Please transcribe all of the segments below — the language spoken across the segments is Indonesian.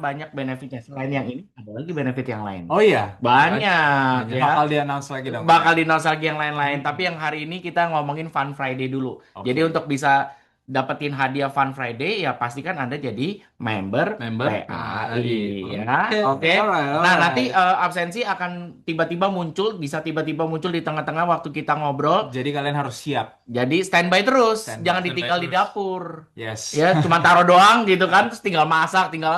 banyak benefitnya. Selain yang ini, ada lagi benefit yang lain. Oh iya, Banyak banyak. ya. Bakal di-announce lagi dong. Bakal di-announce lagi yang lain-lain. Hmm. Tapi yang hari ini kita ngomongin Fun Friday dulu. Jadi Oke. untuk bisa dapetin hadiah Fun Friday, ya pastikan Anda jadi member Member PAI PAI. ya. Oke, Oke. alright, Nah, nanti alright. absensi akan tiba-tiba muncul, bisa tiba-tiba muncul di tengah-tengah waktu kita ngobrol. Jadi kalian harus siap. Jadi standby terus, Standby. jangan Standby ditinggal di terus. dapur. Yes. Ya, cuma taruh doang gitu kan, terus tinggal masak, tinggal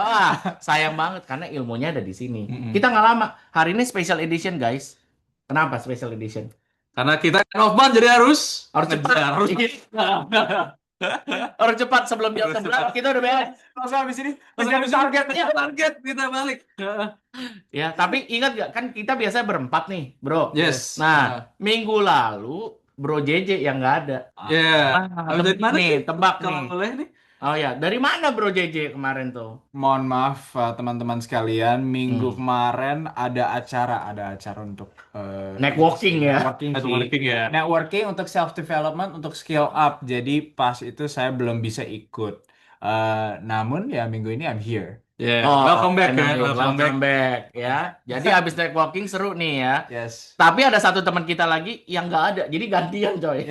sayang banget karena ilmunya ada di sini. Mm-mm. Kita nggak lama. Hari ini special edition, guys. Kenapa special edition? Karena kita end of month jadi harus Harus cepat. ngejar. Harus. Harus cepat sebelum jam Harus 11 cepat. kita udah beres. Langsung habis ini Langsung ngejar habis ini, targetnya. target kita balik. Ya, tapi ingat gak kan kita biasa berempat nih, bro. Yes. Nah, minggu lalu Bro JJ yang nggak ada. Ya. Ah, Harus dari mana nih, sih? tebak Kalau nih. boleh nih. Oh ya, dari mana Bro JJ kemarin tuh? Mohon maaf teman-teman sekalian, minggu Hmm. kemarin ada acara untuk Networking ya. networking sih. Networking ya. Networking untuk self development, untuk skill up. Jadi pas itu saya belum bisa ikut. Namun ya minggu ini I'm here. Ya. Oh, Welcome back ya. menarik. Welcome back. Welcome back ya. Jadi habis networking seru nih ya. Yes. Tapi ada satu teman kita lagi yang nggak ada, jadi gantian coy.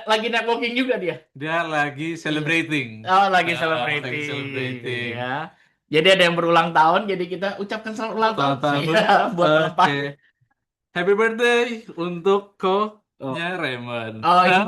Lagi networking juga dia. Dia lagi celebrating. Oh, lagi Lagi celebrating. celebrating. Ya. Jadi ada yang berulang tahun, jadi kita ucapkan selamat ulang tahun. Selamat tahun. Iya, buat Oke. tempat. Happy birthday untuk ko-nya Raymond. Oh, iya.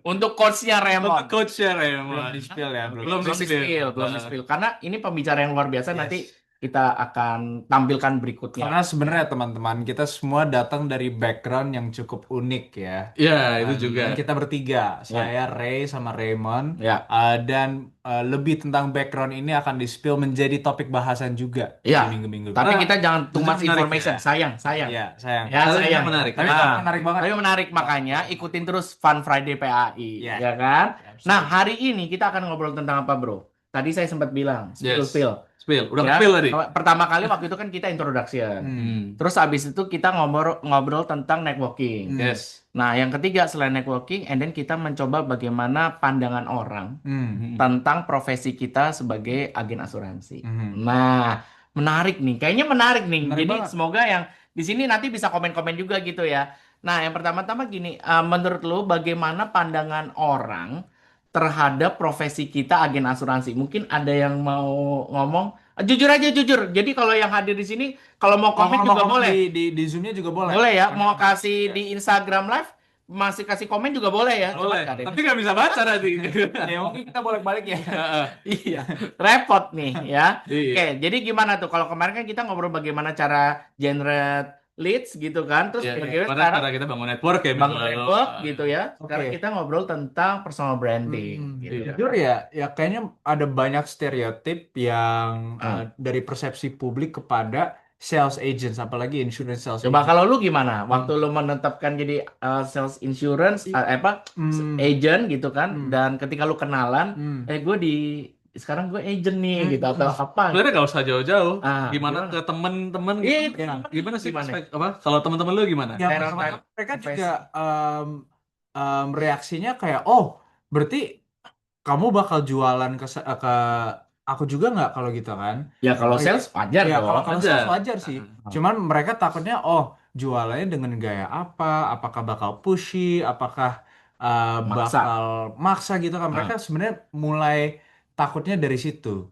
Untuk coachnya Untuk Raymond. coach-nya Belum Raymond. di spill ya, bro. Belum Belum di-spill. di-spill, belum di-spill. Karena ini pembicara yang luar biasa, Yes. nanti kita akan tampilkan berikutnya. Karena sebenarnya teman-teman kita semua datang dari background yang cukup unik ya. Ya, itu juga. Dan kita bertiga, saya Ray sama Raymond, Ya. dan lebih tentang background ini akan di-spill menjadi topik bahasan juga Ya. di minggu-minggu. Tapi Ah, kita jangan too itu much menarik information. ya. Sayang. Ya, sayang. Ya, Tapi sayang. menarik. Tapi Ah. menarik banget. Tapi menarik, makanya ikutin terus Fun Friday PAI, Ya. ya kan? Absolutely. Nah, hari ini kita akan ngobrol tentang apa, bro? Tadi saya sempat bilang, Yes. spill. Spill. Udah Ya, spill tadi. pertama kali waktu itu kan kita introduction. Hmm. Terus habis itu kita ngobrol tentang networking. Yes. Nah, yang ketiga selain networking, and then kita mencoba bagaimana pandangan orang Hmm. tentang profesi kita sebagai agen asuransi. Mhm. Nah, menarik nih. Kayaknya menarik nih. Menarik Jadi banget. semoga yang di sini nanti bisa komen-komen juga gitu ya. Nah, yang pertama-tama gini, menurut lu bagaimana pandangan orang terhadap profesi kita agen asuransi? Mungkin ada yang mau ngomong. Jujur aja jujur. Jadi kalau yang hadir di sini kalau mau komen juga boleh. Di Zoom-nya juga boleh. Boleh ya. Mau kasih di Instagram Live masih kasih komen juga boleh ya. Cuma Boleh. nggak ada yang- Tapi nggak bisa baca nanti. Ya mungkin kita bolak-balik ya. Iya, repot nih ya. Iya. Oke, jadi gimana tuh? Kalau kemarin kan kita ngobrol bagaimana cara generate leads gitu kan, terus Ya, kira-kira gimana sekarang cara kita bangun network ya bangun minggu lalu. network gitu ya. Sekarang Oke. kita ngobrol tentang personal branding gitu. Iya. Jujur ya kayaknya ada banyak stereotip yang dari persepsi publik kepada sales agents, apalagi insurance sales Coba agent. kalau lu gimana? Waktu lu menetapkan jadi sales insurance agent gitu kan, dan ketika lu kenalan, gue sekarang gue agent nih gitu atau apa? Sebenarnya nggak usah jauh-jauh. Ah, Gimana ke temen-temen Iya, gitu? itu Gimana sih gimana? apa? Kalau temen-temen lu gimana? Ya, Stereotype pertama mereka profesi. juga reaksinya kayak, oh berarti kamu bakal jualan ke aku juga nggak kalau gitu kan? Ya kalau sales wajar Ya dong. kalau wajar. sales wajar sih. Cuman mereka takutnya, oh jualannya dengan gaya apa? Apakah bakal pushy? Apakah Maksa. bakal maksa gitu kan? Mereka sebenarnya mulai takutnya dari situ.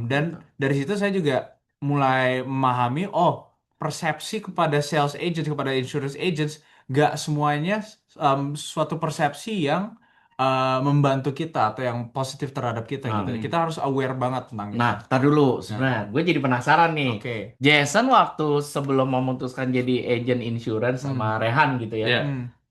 Dan dari situ saya juga mulai memahami, oh persepsi kepada sales agent, kepada insurance agents, gak semuanya suatu persepsi yang membantu kita atau yang positif terhadap kita gitu. Kita harus aware banget tentang itu. Nah, tar dulu, sebenarnya gue jadi penasaran nih. Oke. Jason waktu sebelum memutuskan jadi agent insurance sama Rehan gitu ya, Iya.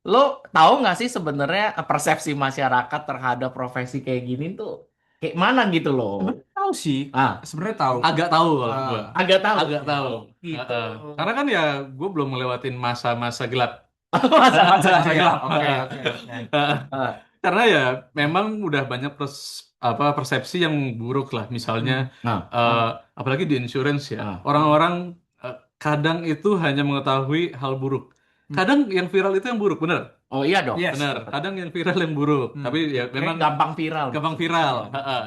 lo tahu nggak sih sebenarnya persepsi masyarakat terhadap profesi kayak gini tuh kayak mana gitu loh? Tahu sih, sebenarnya tahu. Agak tahu kalau gue. Agak tahu. Agak tahu. Gitu. Karena kan ya gue belum ngelewatin masa-masa gelap. Masa-masa Oke, gelap. oke. Karena ya memang udah banyak persepsi yang buruk lah. Misalnya apalagi di insurance ya. Orang-orang kadang itu hanya mengetahui hal buruk. kadang yang viral itu yang buruk, bener? Oh iya dong. Yes. Bener. Kadang yang viral yang buruk. Hmm. Tapi ya Kayak memang gampang viral. gampang viral.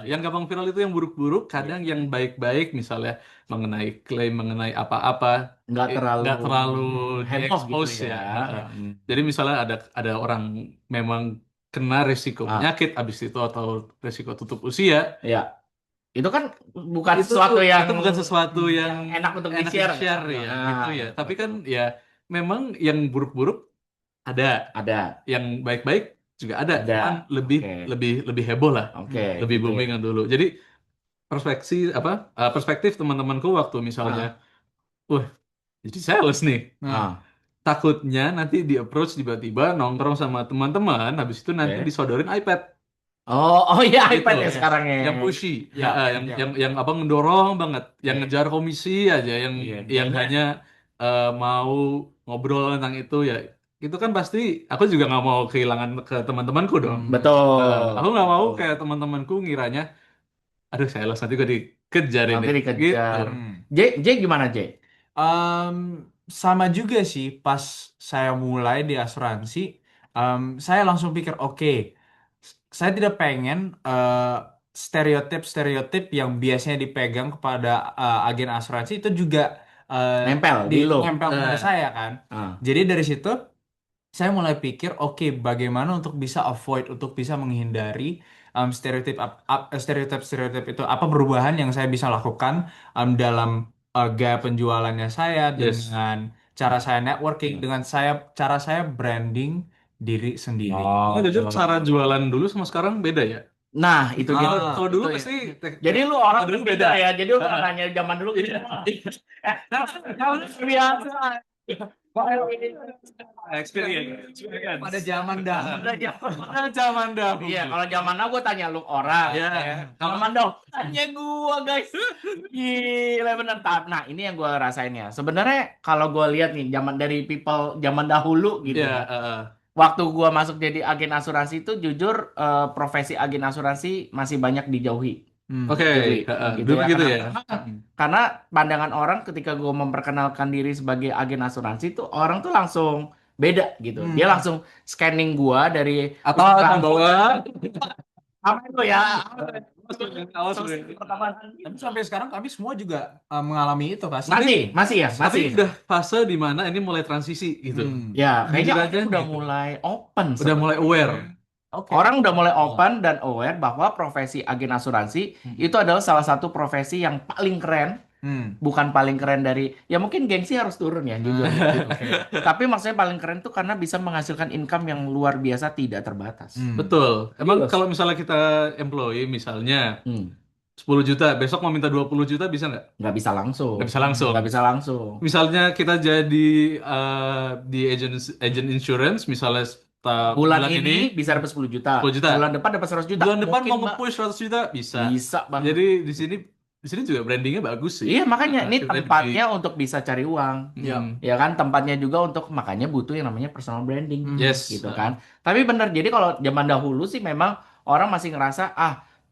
Yang gampang viral itu yang buruk-buruk. Kadang yang baik-baik, misalnya mengenai klaim, mengenai apa-apa, Nggak nggak terlalu heboh diekspos gitu ya. ya. Jadi misalnya ada orang memang kena resiko penyakit abis itu atau resiko tutup usia, Ya, itu kan bukan itu sesuatu yang itu bukan sesuatu yang enak untuk di-share. di-share ya, Nah, gitu ya. Tapi kan ya memang yang buruk-buruk ada, ada. yang baik-baik juga ada, Ada. cuman lebih Oke. lebih heboh lah, Oke, lebih gitu booming ya. yang dulu. Jadi perspektif teman-temanku waktu misalnya, wah jadi sales nih, Ah, takutnya nanti di approach tiba-tiba nongkrong sama teman-teman, habis itu nanti oke. disodorin iPad. Oh iya Gitu, iPad ya sekarang ya. yang pushy, Ya, yang apa ngedorong banget, yang Iya. ngejar komisi aja, yang Iya, yang kayaknya. hanya mau ngobrol tentang itu ya, itu kan pasti aku juga nggak mau kehilangan ke teman-temanku dong. Betul. Aku nggak mau Betul. kayak temantemanku ngiranya, aduh saya nanti gue dikejar ini, Nanti gitu. dikejar. J gimana J? Um, sama juga sih pas saya mulai di asuransi, saya langsung pikir oke, saya tidak pengen stereotip-stereotip yang biasanya dipegang kepada agen asuransi itu juga Nempel di lo. nempel kepada saya kan. Ah. Jadi dari situ saya mulai pikir oke, bagaimana untuk bisa avoid, untuk bisa menghindari stereotip itu, apa perubahan yang saya bisa lakukan dalam gaya penjualannya saya, Yes. dengan cara saya networking, dengan cara saya branding diri sendiri. Nah, jujur cara jualan dulu sama sekarang beda ya. Nah, itu Ah, gitu. Kalau dulu Itu ya. pasti Jadi lu orang dulu berbeda beda. ya. Jadi lu nggak nanya zaman dulu gitu. Kalau biasa. Experience. pada zaman dahulu. Zaman dahulu. Iya, kalau zaman now gue tanya lu orang. Iya. Ya. Kalau Mando, tanya gue guys. Gila bener. Nah, ini yang gue rasain ya. Sebenarnya kalau gue lihat nih, zaman dari people zaman dahulu gitu Iya, ya. Waktu gue masuk jadi agen asuransi itu jujur profesi agen asuransi masih banyak dijauhi. Oke, Gitu dulu ya. gitu ya. Karena pandangan orang ketika gue memperkenalkan diri sebagai agen asuransi itu orang tuh langsung beda gitu. Dia langsung scanning gue dari Atau bawah. apa itu ya? Awas, Tapi sampai sekarang kami semua juga mengalami itu pasti. Masih ya, Tapi masih. udah fase di mana ini mulai transisi gitu. Ya, kayaknya Jujur orang aja udah gitu. mulai open. Udah mulai aware. Orang udah mulai open dan aware bahwa profesi agen asuransi itu adalah salah satu profesi yang paling keren. Bukan paling keren dari, ya mungkin gengsi harus turun ya, jujur. Tapi maksudnya paling keren tuh karena bisa menghasilkan income yang luar biasa tidak terbatas. Betul. Emang Yes. kalau misalnya kita employee misalnya Hmm. 10 juta, besok mau minta 20 juta bisa nggak? Nggak bisa langsung. Nggak bisa langsung. Nggak bisa langsung. Misalnya kita jadi di agent insurance, misalnya Bulan ini bisa dapat 10 juta. 10 juta. Bulan depan dapat 100 juta. Bulan depan Mungkin, mau Mbak. nge-push 100 juta bisa. Bisa banget. Jadi di sini juga brandingnya bagus sih. Iya, makanya ini Sebenarnya tempatnya untuk bisa cari uang. Ya kan, tempatnya juga untuk, makanya butuh yang namanya personal branding. Yes. Gitu kan. Tapi bener, jadi kalau zaman dahulu sih memang orang masih ngerasa,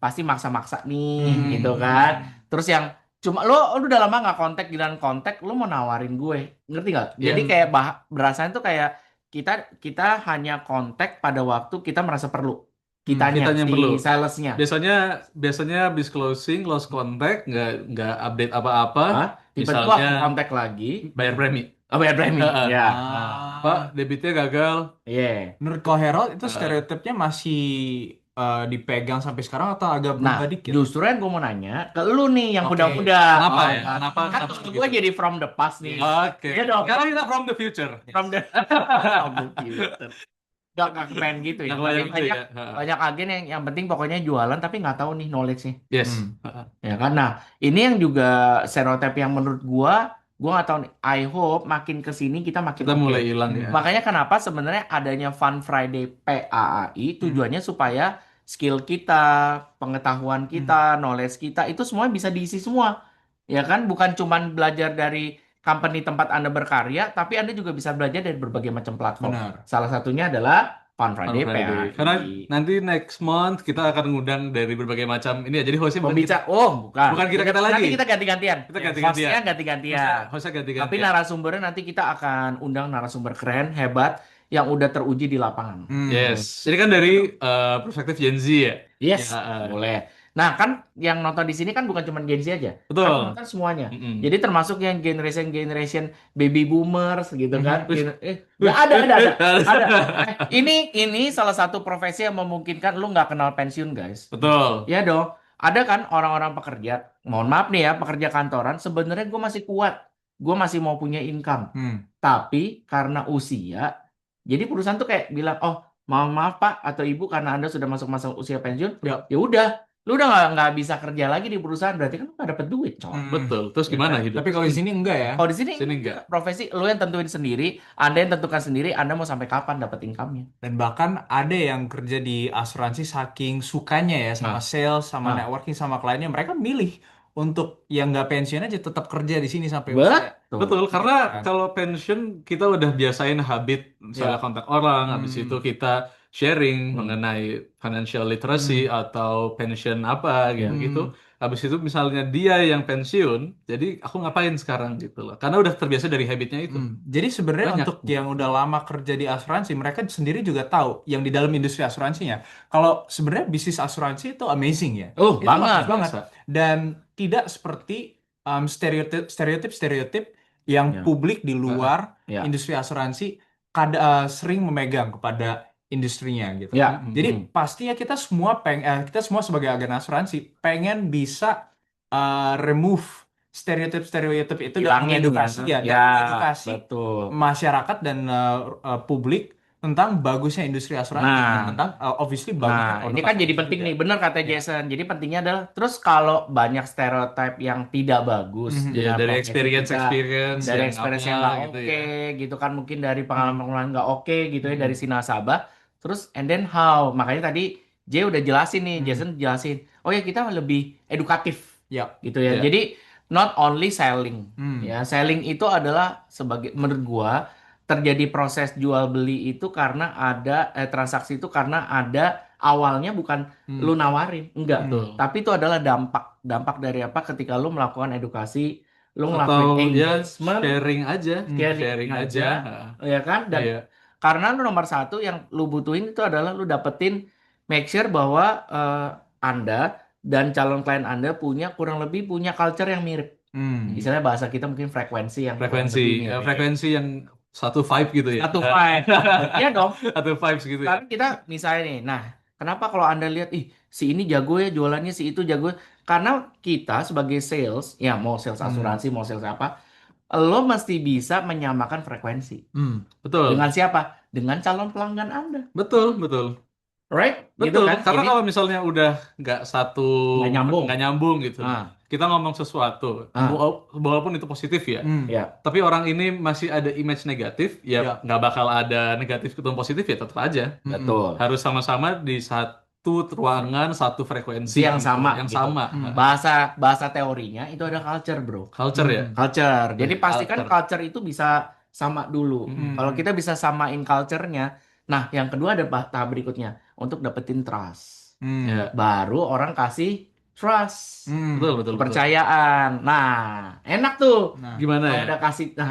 pasti maksa-maksa nih, gitu kan. Terus yang, cuma lu udah lama nggak kontak, giliran kontak, lu mau nawarin gue. Ngerti nggak? Jadi kayak berasanya tuh kayak kita hanya kontak pada waktu kita merasa perlu. Kitanya yang si perlu. salesnya. Biasanya habis closing, lost contact, nggak update apa-apa. Tiba-tiba Misalnya kontak lagi. bayar premi. Bayar premi. Ya. Pak, debitnya gagal. Iya. Menurut Ko Herald itu stereotipnya masih dipegang sampai sekarang atau agak Nah, berubah dikit? justru yang gue mau nanya ke lu nih yang Oke. muda-muda. Kenapa ya? Kenapa Kan gue jadi from the past nih. Oke. Iya dong. Sekarang kita from the future. From the future. Gak pengen gitu ya. Nggak kebayang gitu Banyak, ya. banyak agen yang penting pokoknya jualan tapi nggak tahu nih knowledge-nya. Yes. Ya kan? Nah, ini yang juga stereotip yang menurut gua nggak tahu nih. I hope makin kesini kita makin Kita oke. mulai hilang ya. Makanya kenapa sebenarnya adanya Fun Friday PAAI tujuannya supaya skill kita, pengetahuan kita, knowledge kita itu semua bisa diisi semua. Ya kan? Bukan cuman belajar dari company tempat Anda berkarya, tapi Anda juga bisa belajar dari berbagai macam platform. Benar. Salah satunya adalah Fun Fun Friday Friday. Karena PAI. nanti next month kita akan ngundang dari berbagai macam ini ya. Jadi hostnya bukan kita, Pembicara, bukan. bukan kita Nanti lagi. kita ganti-gantian. Kita Yes. ganti-gantian. Hostnya ganti-gantian. Hostnya Tapi ganti-gantian. narasumbernya nanti kita akan undang narasumber keren, hebat, yang udah teruji di lapangan. Yes. Jadi kan dari perspektif Gen Z ya. Yes, Ya, boleh. Nah, kan yang nonton di sini kan bukan cuma Gen Z aja. Betul. Kan nonton semuanya. Mm-mm. Jadi termasuk yang generation baby boomers gitu kan. Wih. Ya, ada. Ada. Ini salah satu profesi yang memungkinkan lu nggak kenal pensiun, guys. Betul. Ya dong. Ada kan orang-orang pekerja, mohon maaf nih ya, pekerja kantoran, sebenarnya gue masih kuat. Gue masih mau punya income. Tapi karena usia, jadi perusahaan tuh kayak bilang, oh, maaf Pak atau Ibu, karena Anda sudah masuk masa usia pensiun, Ya. ya udah, lu udah nggak bisa kerja lagi di perusahaan, berarti kan lu nggak dapet duit, coy. Betul. Terus Ya gimana kan? hidup? Tapi kalau di sini enggak ya. Kalau di sini Sini enggak. profesi lu yang tentuin sendiri, Anda yang tentukan sendiri, Anda mau sampai kapan dapat income-nya. Dan bahkan ada yang kerja di asuransi saking sukanya ya sama sales, sama networking, sama kliennya, mereka milih untuk yang nggak pensiun aja tetap kerja di sini sampai usia. Betul, karena Kan. kalau pensiun kita udah biasain habit misalnya kontak orang, habis itu kita sharing mengenai financial literacy atau pension apa gitu. Habis itu misalnya dia yang pensiun, jadi aku ngapain sekarang gitu loh. Karena udah terbiasa dari habitnya itu. Jadi sebenarnya Banyak. untuk yang udah lama kerja di asuransi, mereka sendiri juga tahu yang di dalam industri asuransinya. Kalau sebenarnya bisnis asuransi itu amazing ya. Oh, Itu banget. bagus banget. Dan tidak seperti stereotip yang publik di luar industri asuransi sering memegang kepada industrinya gitu. Ya. Jadi pastinya kita semua sebagai agen asuransi pengen bisa remove stereotip itu dan Hilangin edukasi ya. dan edukasi Betul. masyarakat dan publik tentang bagusnya industri asuransi dan tentang obviously bagusnya Nah, ini produk kan jadi asuransi penting juga. nih, benar kata Jason. Jadi pentingnya adalah terus kalau banyak stereotip yang tidak bagus Ya, dengan dari profesi experience kita, dari experience yang nggak gitu oke, ya. gitu kan, mungkin dari pengalaman nggak oke gitu ya dari si nasabah. Terus and then how? Makanya tadi Jay udah jelasin nih, Jason jelasin. Oh ya, kita lebih edukatif Ya. gitu ya. Ya. Jadi not only selling, ya selling itu adalah sebagai menurut gua terjadi proses jual beli itu karena ada transaksi itu karena ada awalnya bukan lu nawarin, enggak, tapi itu adalah dampak dari apa ketika lu melakukan edukasi, lu Atau ngelakuin ya engagement, sharing aja, sharing aja. Ya kan, dan Iya. karena lu nomor satu yang lu butuhin itu adalah lu dapetin make sure bahwa Anda dan calon klien Anda kurang lebih punya culture yang mirip. Misalnya bahasa kita mungkin frekuensi yang kurang lebih Frekuensi, mirip. frekuensi yang satu vibe gitu ya. Satu vibe. Iya dong. Satu vibes gitu ya. Sekarang kita misalnya nih, nah kenapa kalau Anda lihat, si ini jago ya jualannya, si itu jago. Karena kita sebagai sales, ya mau sales asuransi, mau sales apa, lo mesti bisa menyamakan frekuensi. Betul. Dengan siapa? Dengan calon pelanggan Anda. Betul. Right? Betul. Gitu kan? Karena Ini kalau misalnya udah nggak nggak nyambung gitu. Ah. Kita ngomong sesuatu, walaupun itu positif ya. ya. Tapi orang ini masih ada image negatif, ya nggak bakal ada negatif ketemu positif ya tetap aja. Betul. Harus sama-sama di satu ruangan, satu frekuensi yang sama. Yang gitu. sama. Bahasa teorinya itu ada culture, bro. Culture ya. Culture. Jadi pastikan Culture. culture itu bisa sama dulu. Kalau kita bisa samain culture-nya, nah yang kedua ada tahap berikutnya untuk dapetin trust. Ya. Baru orang kasih trust. Betul. Kepercayaan. Nah, enak tuh. Gimana Kalau ya? udah kasih. Nah,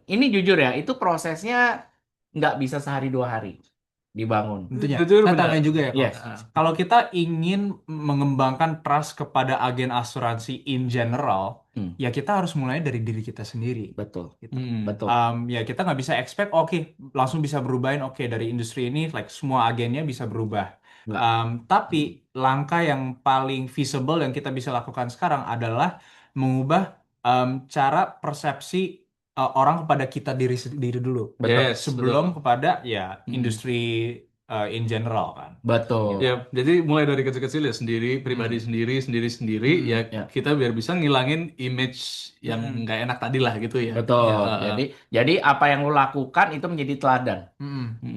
ini jujur ya, itu prosesnya nggak bisa sehari 2 hari dibangun. Tentunya. Jujur Saya benar. tambahin juga ya, Yes. kalau kita ingin mengembangkan trust kepada agen asuransi in general, ya kita harus mulai dari diri kita sendiri. Betul. Gitu. Betul. Ya kita nggak bisa expect, langsung bisa berubahin, dari industri ini, like semua agennya bisa berubah. Tapi langkah yang paling feasible yang kita bisa lakukan sekarang adalah mengubah cara persepsi orang kepada kita diri dulu. Betul. Sebelum kepada ya industri in general kan. Betul. Ya, jadi mulai dari kecil-kecil ya sendiri, pribadi sendiri, ya kita biar bisa ngilangin image yang nggak enak tadi lah gitu ya. Betul. Jadi apa yang lo lakukan itu menjadi teladan.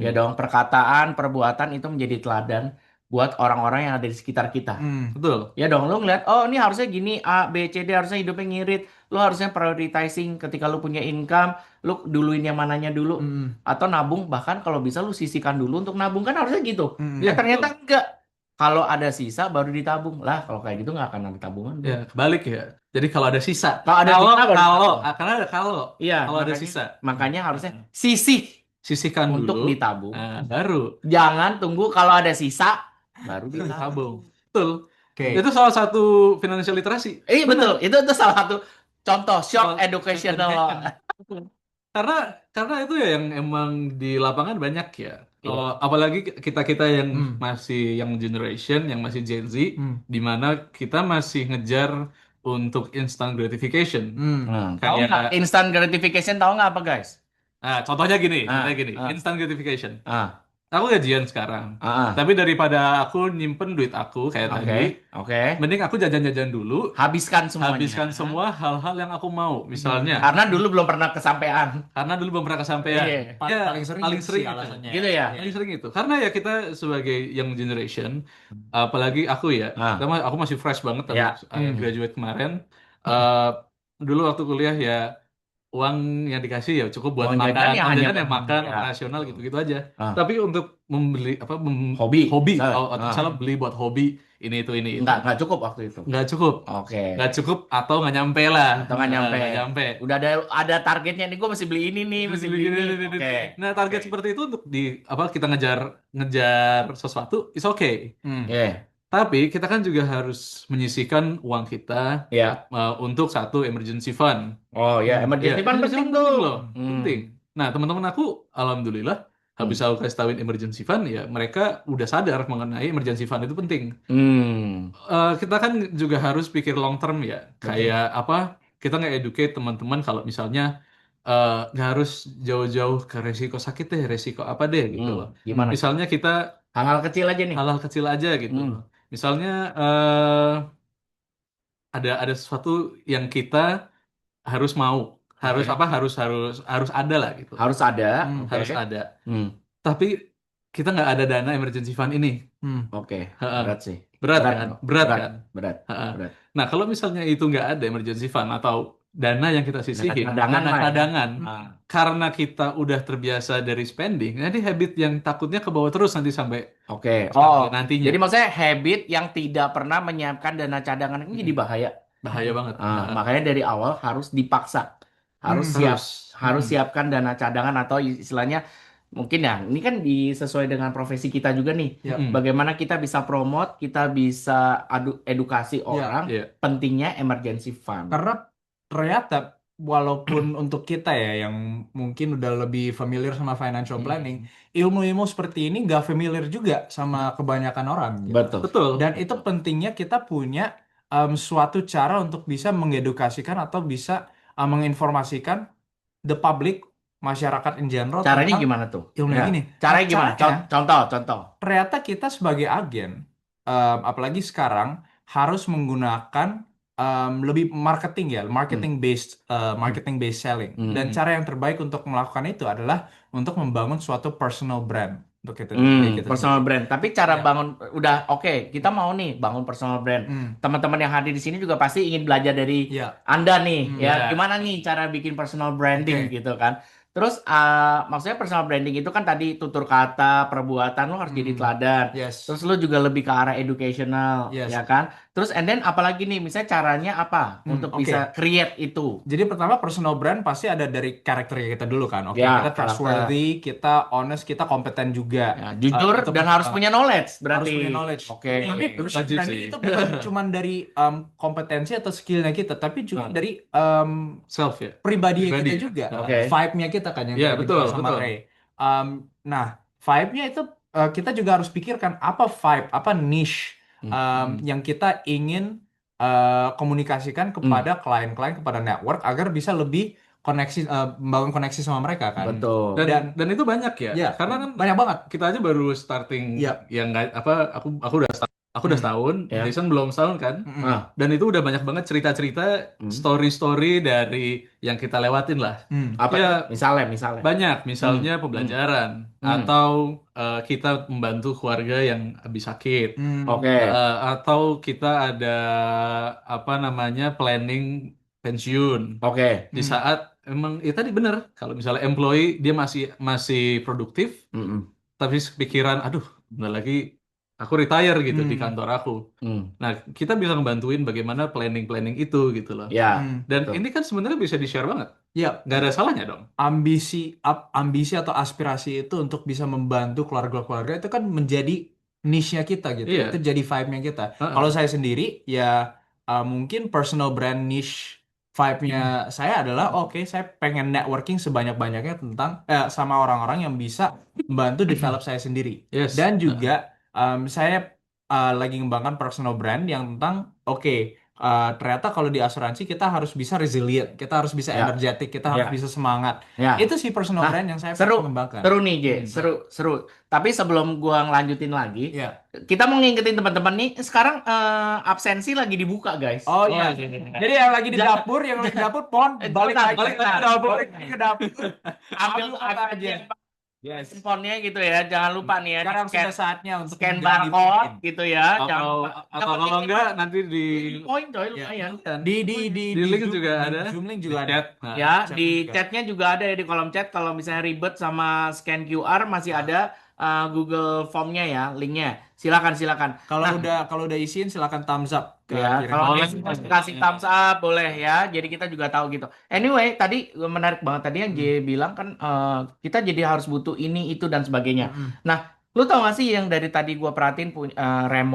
Ya dong, perkataan, perbuatan itu menjadi teladan buat orang-orang yang ada di sekitar kita. Betul. Ya dong, lu ngeliat, oh ini harusnya gini, A, B, C, D, harusnya hidupnya ngirit. Lu harusnya prioritizing ketika lu punya income, lu duluin yang mananya dulu. Atau nabung, bahkan kalau bisa lu sisihkan dulu untuk nabung, kan harusnya gitu. Ya Ya, ternyata betul. enggak. Kalau ada sisa baru ditabung. Lah, kalau kayak gitu nggak akan ada tabungan. Ya, kebalik ya. Jadi kalau ada sisa, Kalau ada sisa baru ditabung. karena ada Iya, kalau ada makanya, sisa, makanya harusnya sisih sisihkan untuk dulu, ditabung. baru Jangan tunggu kalau ada sisa, baru ditabung. tabung. Betul. Oke. Itu salah satu financial literacy. Betul, itu salah satu contoh short Soal educational. education. Karena itu ya yang emang di lapangan banyak ya. Iya. Apalagi kita-kita yang masih yang generation, yang masih Gen Z, di mana kita masih ngejar untuk instant gratification. Tahu Kayak, nggak instant gratification, tahu nggak apa guys? contohnya gini, Ah, ah, instant gratification. ah, Aku gajian sekarang, ah. tapi daripada aku nyimpen duit aku kayak Oke, tadi, oke. mending aku jajan-jajan dulu, Habiskan semuanya. habiskan semua hal-hal yang aku mau. Misalnya, Karena dulu belum pernah kesampaian. karena dulu belum pernah kesampaian. Iya. Ya, Paling sering paling gitu sering sih itu. alasannya. Gitu ya? Paling sering itu. Karena ya kita sebagai young generation, apalagi aku ya, aku masih fresh banget Ya. habis graduate kemarin. Eh, Dulu waktu kuliah ya uang yang dikasih ya cukup buat Uang makan, jajan ya hanya jajan ya makan, ya. rasional gitu-gitu aja. Ah. Tapi untuk membeli Hobi. hobi, Salah. atau misalnya beli buat hobi ini itu Nggak cukup waktu itu. nggak cukup, Oke. nggak cukup atau nggak nyampe lah. Atau nggak nyampe. Nggak nyampe. Udah ada targetnya nih, gue mesti beli ini nih, mesti beli ini. Oke. Nah, target seperti itu untuk kita ngejar sesuatu is okay. Iya. Tapi kita kan juga harus menyisihkan uang kita Iya. untuk satu emergency fund. Oh ya, emergency Ya, fund emergency penting fund tuh. loh, penting. Nah, teman-teman aku alhamdulillah habis aku kasih tauin emergency fund ya mereka udah sadar mengenai emergency fund itu penting. Kita kan juga harus pikir long term ya. Kayak apa? Kita nge-educate teman-teman kalau misalnya nggak harus jauh-jauh ke resiko sakit deh, resiko apa deh gitu loh. Gimana? Misalnya kita Hal-hal kecil aja nih. hal-hal kecil aja gitu loh. Misalnya ada sesuatu yang kita harus mau, harus Oke. apa? Harus ada lah gitu. Harus ada. Harus Oke. ada. Tapi kita nggak ada dana emergency fund ini. Oke. Ha-ha. Berat sih. Berat kan? Berat kan? Berat. Ha-ha. Berat. Nah, kalau misalnya itu nggak ada emergency fund atau dana yang kita sisihin, cadangan dana lah ya. cadangan, karena kita udah terbiasa dari spending, nanti habit yang takutnya ke bawah terus nanti sampai Oke. nantinya. Jadi maksudnya habit yang tidak pernah menyiapkan dana cadangan ini jadi bahaya. Bahaya banget. Makanya dari awal harus dipaksa. Harus siapkan dana cadangan atau istilahnya mungkin ya, ini kan sesuai dengan profesi kita juga nih. Bagaimana kita bisa promote, kita bisa edukasi orang pentingnya emergency fund. Karena ternyata walaupun untuk kita ya yang mungkin udah lebih familiar sama financial planning, ilmu-ilmu seperti ini nggak familiar juga sama kebanyakan orang gitu. Betul. Dan itu pentingnya kita punya suatu cara untuk bisa mengedukasikan atau bisa menginformasikan the public, masyarakat in general Caranya tentang gimana tuh? ilmu yang ini. Caranya gimana? Contoh. Ternyata kita sebagai agen, apalagi sekarang harus menggunakan lebih marketing based selling. Dan cara yang terbaik untuk melakukan itu adalah untuk membangun suatu personal brand untuk kita. Personal brand. Tapi cara bangun udah oke, kita mau nih bangun personal brand. Teman-teman yang hadir di sini juga pasti ingin belajar dari Anda nih, ya. Gimana nih cara bikin personal branding gitu kan? Terus maksudnya personal branding itu kan tadi tutur kata, perbuatan lo harus jadi teladan. Terus lo juga lebih ke arah educational, ya kan? Terus and then apalagi nih, misalnya caranya apa untuk bisa create itu? Jadi pertama personal brand pasti ada dari karakter kita dulu kan. Kita trustworthy, kita honest, kita kompeten juga. Ya, jujur dan harus punya knowledge berarti. Harus punya knowledge. Tapi terus itu bukan cuma dari kompetensi atau skillnya kita, tapi juga dari self ya. Pribadi kita juga. Vibe-nya kita kan yang betul, sama Ray. Nah, vibe-nya itu kita juga harus pikirkan apa vibe, apa niche yang kita ingin komunikasikan kepada klien-klien, kepada network agar bisa lebih koneksi, membangun koneksi sama mereka kan. Betul. Dan itu banyak ya. Karena kan banyak banget. Kita aja baru starting yang nggak aku udah start Aku udah setahun, Ya. Jason belum setahun kan? Ah. Dan itu udah banyak banget cerita-cerita, story-story dari yang kita lewatin lah. Apa Ya, tuh? Misalnya. banyak, misalnya pembelajaran, atau kita membantu keluarga yang habis sakit, Oke. atau kita ada apa namanya planning pensiun. Oke. Di saat emang ya tadi bener, kalau misalnya employee dia masih masih produktif, Mm-mm. tapi pikiran, aduh, bentar lagi aku retire gitu di kantor aku. Nah, kita bisa ngebantuin bagaimana planning-planning itu gitu loh. Ya. Dan Betul. ini kan sebenarnya bisa di-share banget. Ya, Nggak ada salahnya dong. ambisi atau aspirasi itu untuk bisa membantu keluarga-keluarga itu kan menjadi niche-nya kita gitu. Iya. Itu jadi vibe-nya kita. Heeh. Kalau saya sendiri ya mungkin personal brand niche vibe-nya saya adalah oke, saya pengen networking sebanyak-banyaknya tentang sama orang-orang yang bisa membantu develop saya sendiri. Yes. Dan juga saya lagi ngembangkan personal brand yang tentang ternyata kalau di asuransi kita harus bisa resilient, kita harus bisa Ya. energetic, kita harus Ya. bisa semangat. Ya. Itu sih personal Nah, brand yang saya seru, kembangkan. seru nih, J. Seru. Tapi sebelum gua ngelanjutin lagi, Ya. kita mau ngingetin teman-teman nih, sekarang absensi lagi dibuka, guys. Oh iya. Jadi yang lagi di dapur, pohon balik Bentar, lagi ke dapur, balik lagi ke dapur. ambil apa aja. Yes. Handphonenya gitu ya, jangan lupa nih ya, Sekarang scan, sudah saatnya untuk scan menjadi barcode pemimpin. gitu ya. Jangan Atau lupa. atau kalau enggak nanti di Poin coy, Ya. lumayan. Di link Zoom- juga di ada. Zoom link juga Di ada. chat. Nah, Ya, Chat di juga. chatnya juga ada ya, di kolom chat. Kalau misalnya ribet sama scan QR masih ada Google Formnya ya, linknya. Silakan. Kalau udah isiin silakan thumbs up ke Ya, kiri. kalau Boleh. kasih thumbs up boleh ya. Jadi kita juga tahu gitu. Anyway, tadi menarik banget tadi yang J bilang kan kita jadi harus butuh ini itu dan sebagainya. Nah, lu tau gak sih yang dari tadi gua perhatiin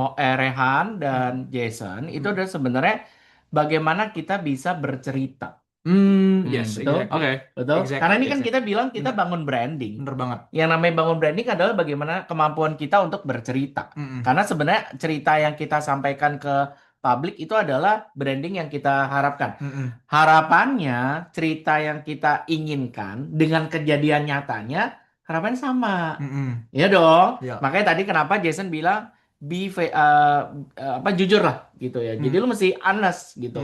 Rehan dan Jason itu adalah sebenarnya bagaimana kita bisa bercerita. Yes, betul. exactly. Oke. Betul. Exactly, Karena ini kan exactly. kita bilang kita bangun branding. Bener banget. Yang namanya bangun branding adalah bagaimana kemampuan kita untuk bercerita. Karena sebenarnya cerita yang kita sampaikan ke publik itu adalah branding yang kita harapkan. Harapannya cerita yang kita inginkan dengan kejadian nyatanya harapannya sama. Iya dong. Ya. Makanya tadi kenapa Jason bilang jujur lah gitu ya. Jadi lu mesti honest gitu.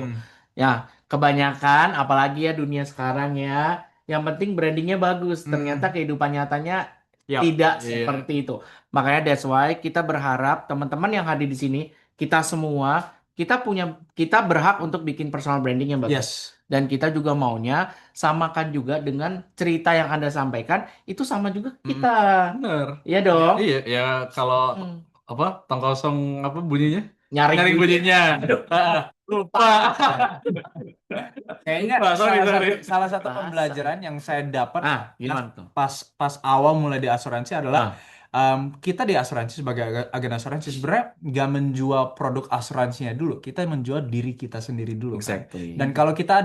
Ya, kebanyakan apalagi ya dunia sekarang ya, yang penting brandingnya bagus. Ternyata kehidupan nyatanya Yap. tidak Iya. seperti itu. Makanya that's why kita berharap teman-teman yang hadir di sini, kita semua kita berhak untuk bikin personal branding yang bagus. Yes. Dan kita juga maunya samakan juga dengan cerita yang Anda sampaikan itu sama juga kita. Bener. Iya dong. Iya, ya kalau apa tong kosong apa bunyinya? Nyari bunyinya. Lupa. Saya ingat Sorry. salah satu Bahasa. pembelajaran yang saya dapat Gimana tuh? pas awal mulai di asuransi adalah kita di asuransi sebagai agen asuransi sebenarnya nggak menjual produk asuransinya dulu, kita menjual diri kita sendiri dulu. Exactly. Dan kalau kita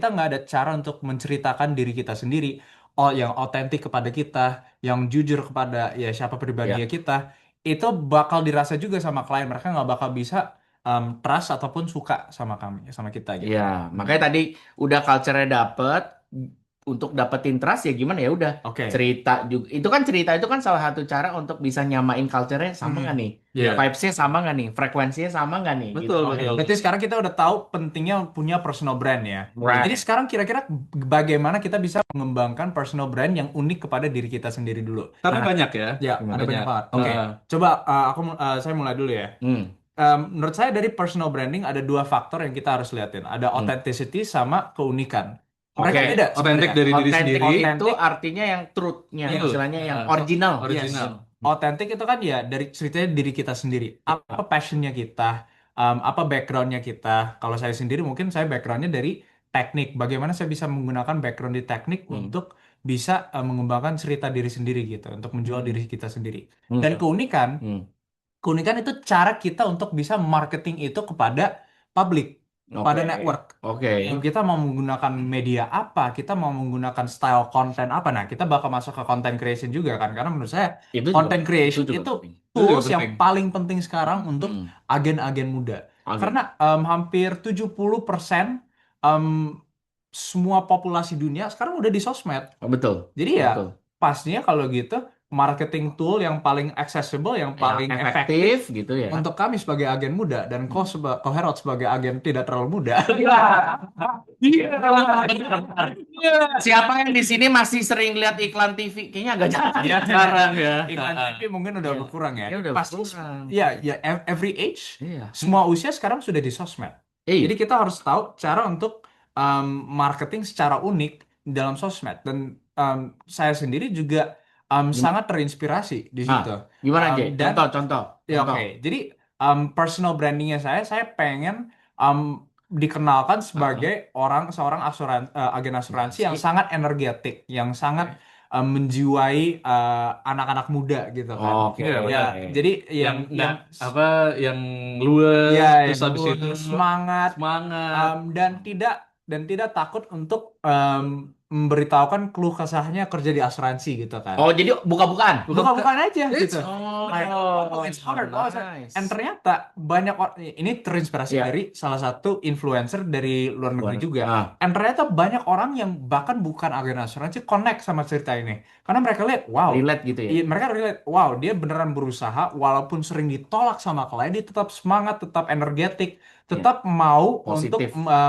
nggak ada cara untuk menceritakan diri kita sendiri, yang otentik kepada kita, yang jujur kepada ya siapa pribadinya kita, itu bakal dirasa juga sama klien. Mereka nggak bakal bisa trust ataupun suka sama kita gitu. Iya, makanya tadi udah culture-nya dapet, untuk dapetin trust ya gimana ya udah Oke. cerita juga. Cerita itu kan salah satu cara untuk bisa nyamain culture-nya sama nggak nih? Iya. Vibes-nya sama nggak nih? Frekuensinya sama nggak nih? Betul. Berarti sekarang kita udah tahu pentingnya punya personal brand ya. Right. Jadi sekarang kira-kira bagaimana kita bisa mengembangkan personal brand yang unik kepada diri kita sendiri dulu. Karena banyak ya. Ya, ada banyak banget. Oke. Heeh. Coba saya mulai dulu ya. Menurut saya dari personal branding ada dua faktor yang kita harus liatin. Ada authenticity sama keunikan. Mereka Oke. beda. Otentik sebenarnya. dari diri Authentic sendiri. itu artinya yang truth-nya, Iya. istilahnya yang Ah, original. original. Otentik itu kan ya dari ceritanya diri kita sendiri. Apa passionnya kita, apa backgroundnya kita. Kalau saya sendiri mungkin saya backgroundnya dari teknik. Bagaimana saya bisa menggunakan background di teknik untuk bisa mengembangkan cerita diri sendiri gitu, untuk menjual diri kita sendiri. Dan keunikan itu cara kita untuk bisa marketing itu kepada publik, pada network. Oke. Kita mau menggunakan media apa, kita mau menggunakan style konten apa. Nah, kita bakal masuk ke content creation juga kan, karena menurut saya Itu content creation juga itu penting. tools juga yang penting. paling penting sekarang untuk agen-agen muda. Karena hampir 70% semua populasi dunia sekarang udah di sosmed. Betul. Jadi ya Betul. pastinya kalau gitu marketing tool yang paling accessible, yang paling Yang efektif efektif gitu ya. untuk kami sebagai agen muda dan kau Herald sebagai agen tidak terlalu muda. Iya. Siapa yang di sini masih sering lihat iklan TV? Kayaknya agak jarang. Ya, Jarang ya. iklan TV mungkin udah Iya. berkurang ya. Ya udah Pasti, berkurang. ya, every age, Iya. semua usia sekarang sudah di sosmed. Iya. Jadi kita harus tahu cara untuk marketing secara unik di dalam sosmed. Dan saya sendiri juga sangat terinspirasi di situ. Gimana Jay? Dan Contoh. ya oke, jadi personal brandingnya saya pengen dikenalkan sebagai seorang agen asuransi yang sangat energetik, yang sangat menjiwai anak-anak muda gitu kan. Oke. Iya, Ya, benar. jadi Yang yang luwes, ya, terus habis itu semangat, semangat. dan tidak takut untuk memberitahukan keluh kesahnya kerja di asuransi gitu kan. Oh, jadi buka-bukaan. Bukan aja It's- gitu. Oh, Like, oh, it's hard. Oh, nice. and ternyata banyak orang ini terinspirasi Iya. dari salah satu influencer dari luar negeri juga. Ah. And ternyata banyak orang yang bahkan bukan agen asuransi connect sama cerita ini. Karena mereka lihat, wow, Relate gitu ya. iya, mereka relate, wow, dia beneran berusaha walaupun sering ditolak sama klien, dia tetap semangat, tetap energetik, tetap mau Positif. untuk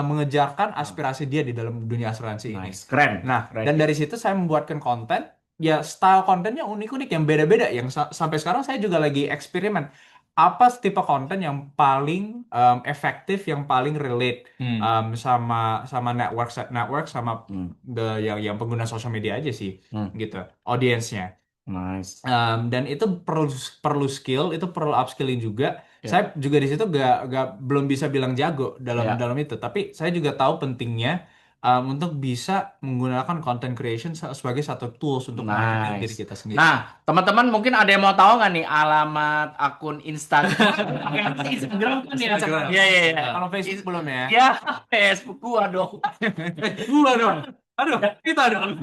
mengejarkan aspirasi dia di dalam dunia asuransi ini. Nice. Keren. Nah, Keren. dan dari situ saya membuatkan konten, ya style kontennya unik-unik yang beda-beda, yang sampai sekarang saya juga lagi eksperimen. Apa tipe konten yang paling efektif, yang paling relate sama network sama yang pengguna sosial media aja sih, gitu, audiensnya. Nice. Dan itu perlu skill, itu perlu upskilling juga. Saya juga di situ belum bisa bilang jago dalam itu, tapi saya juga tahu pentingnya untuk bisa menggunakan content creation sebagai satu tools untuk marketing diri kita sendiri. Nah, teman-teman mungkin ada yang mau tahu nggak nih alamat akun Instagram? Instagram kan ya? Instagram. Iya. Kalau Facebook belum ya? Ya, Facebook gua dong. Gua dong. Aduh, kita dong.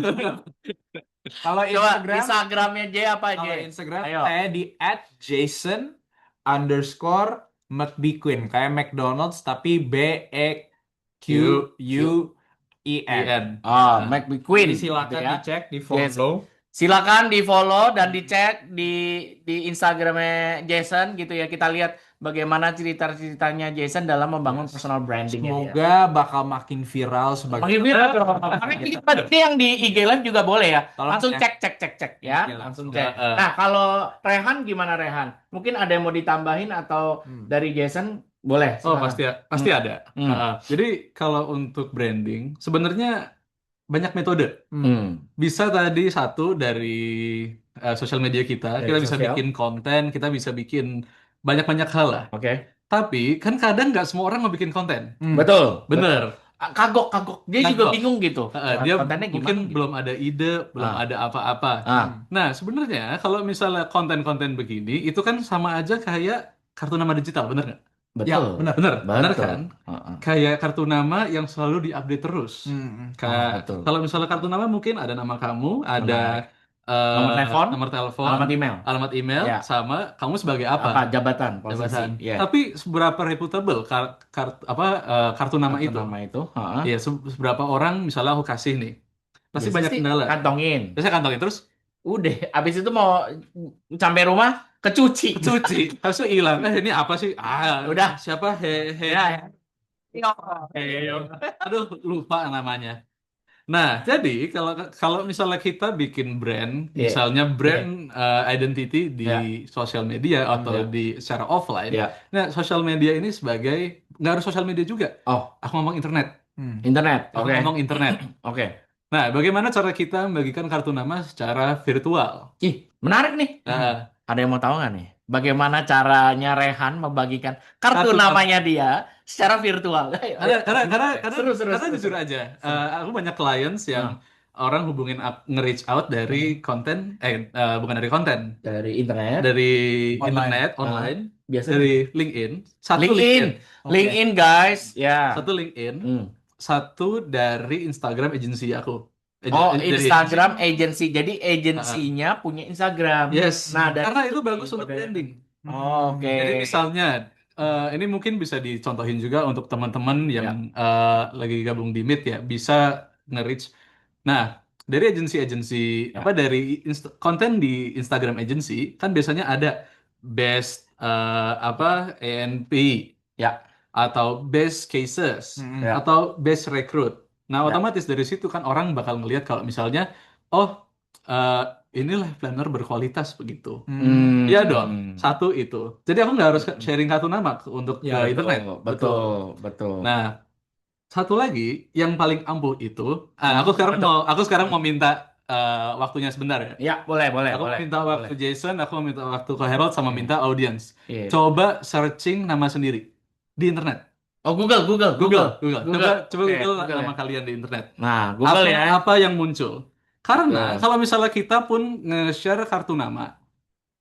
Kalau Coba Instagram, Instagramnya Jay apa kalau Jay? Instagram Ayo. saya di @jason_mcbequeen, kayak McDonald's tapi BEQUEN. Mac Queen. Jadi silakan gitu ya. dicek, di follow. Silakan di follow dan dicek di Instagramnya Jason gitu ya. Kita lihat bagaimana cerita-ceritanya Jason dalam membangun personal branding. Semoga bakal makin viral sebagai. Makin viral dong. Ini yang di IG Live juga boleh ya. Tolong Langsung cek. cek ya. Iya, Langsung langsung. cek. Nah, kalau Rehan gimana Rehan? Mungkin ada yang mau ditambahin atau dari Jason boleh? Oh, silakan. pasti ada. Jadi kalau untuk branding sebenarnya banyak metode. Bisa tadi satu dari sosial media kita bisa sosial. bikin konten, kita bisa bikin banyak-banyak hal lah. Oke. Tapi kan kadang nggak semua orang mau bikin konten. Betul. Bener. Kagok. Dia juga bingung gitu. Dia Kontennya gimana mungkin gitu. belum ada ide, belum ada apa-apa. Nah, sebenarnya kalau misalnya konten-konten begini, itu kan sama aja kayak kartu nama digital, bener nggak? Betul. Ya, Bener kan? Kayak kartu nama yang selalu diupdate terus. Kayak betul. kalau misalnya kartu nama mungkin ada nama kamu, ada nomor telepon, alamat email, Ya. sama kamu sebagai apa? Jabatan, posisi. Ya. Tapi seberapa reputable kartu nama itu? Ya, seberapa orang misalnya aku kasih nih, pasti banyak kendala. Kantongin. Biasanya kantongin terus, Udah, abis itu mau sampai rumah kecuci. habis itu hilang. Ini apa sih? Udah. Siapa? Aduh, lupa namanya. Nah, jadi kalau misalnya kita bikin brand, misalnya brand identity di sosial media atau di secara offline, nah sosial media ini nggak harus sosial media juga. Aku ngomong internet. Aku ngomong internet. Oke. Nah, bagaimana cara kita membagikan kartu nama secara virtual? Ih, menarik nih. Ada yang mau tahu nggak nih? Bagaimana caranya Rehan membagikan kartu namanya dia secara virtual? Karena Seru. jujur aja, aku banyak clients yang orang hubungin nge-reach out dari konten, bukan dari konten, dari internet, online, biasanya dari LinkedIn, LinkedIn guys, ya. Satu LinkedIn, satu dari Instagram agency aku. Instagram agency. Jadi agensinya punya Instagram. Yes. Nah, karena itu bagus untuk branding. Oke. Jadi misalnya, ini mungkin bisa dicontohin juga untuk teman-teman yang lagi gabung di Meet ya, bisa nge-reach. Nah, dari agensi-agensi Ya. konten di Instagram agency kan biasanya ada best ANP Ya. atau best cases Ya. atau best recruit. Nah, Ya. otomatis dari situ kan orang bakal ngelihat kalau misalnya oh eh, inilah planner berkualitas begitu. Iya dong, satu itu. Jadi aku nggak harus sharing satu nama untuk ke Ya, internet. Betul. Betul. Nah, satu lagi yang paling ampuh itu, Betul. aku sekarang mau minta waktunya sebentar ya. Ya, boleh, boleh, Aku mau boleh. minta waktu Boleh. Jason, aku mau minta waktu ke Harold sama Iya. minta audience. Iya. Coba searching nama sendiri di internet. Oh, Google, Google, Google, Google. Google. Coba Google. coba Oke, Google Google ya. nama kalian di internet. Nah, Google ya. Apa yang muncul? Karena Google. kalau misalnya kita pun nge-share kartu nama,